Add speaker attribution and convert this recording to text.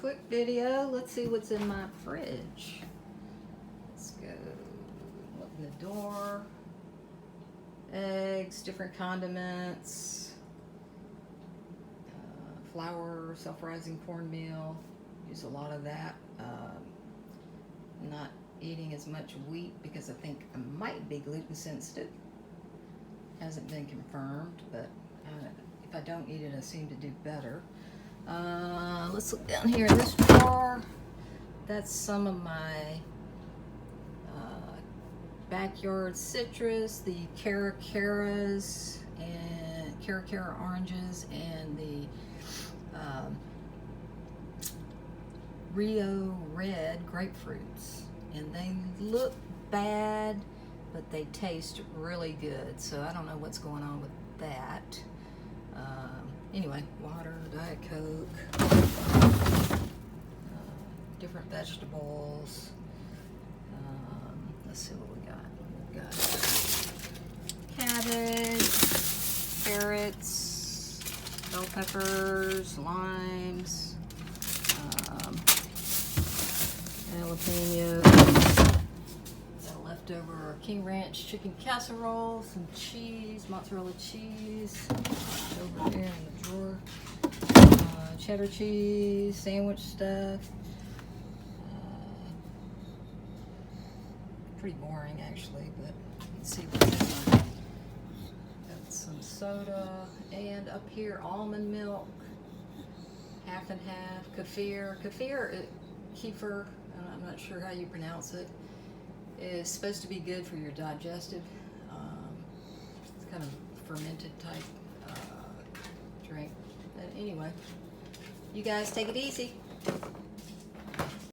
Speaker 1: quick video. Let's see what's in my fridge. Let's go. Open the door. Eggs, different condiments, flour, self-rising cornmeal. Use a lot of that. Not eating as much wheat because I think I might be gluten sensitive. Hasn't been confirmed, but if I don't eat it, I seem to do better. Let's look down here in this drawer. That's some of my backyard citrus, the Caracaras and Caracara oranges, and the Rio Red grapefruits. And they look bad, but they taste really good. So I don't know what's going on with that. Anyway, water, Diet Coke, different vegetables. Let's see what we got. We've got cabbage, carrots, bell peppers, limes, jalapenos, leftover King Ranch chicken casserole, some cheese, mozzarella cheese, over there in the drawer, cheddar cheese, sandwich stuff. Pretty boring actually, but let's see what's in there. Got some soda, and up here almond milk, half and half. Kefir, kefir, I'm not sure how you pronounce it, is supposed to be good for your digestive. It's kind of fermented type drink. But anyway, you guys take it easy.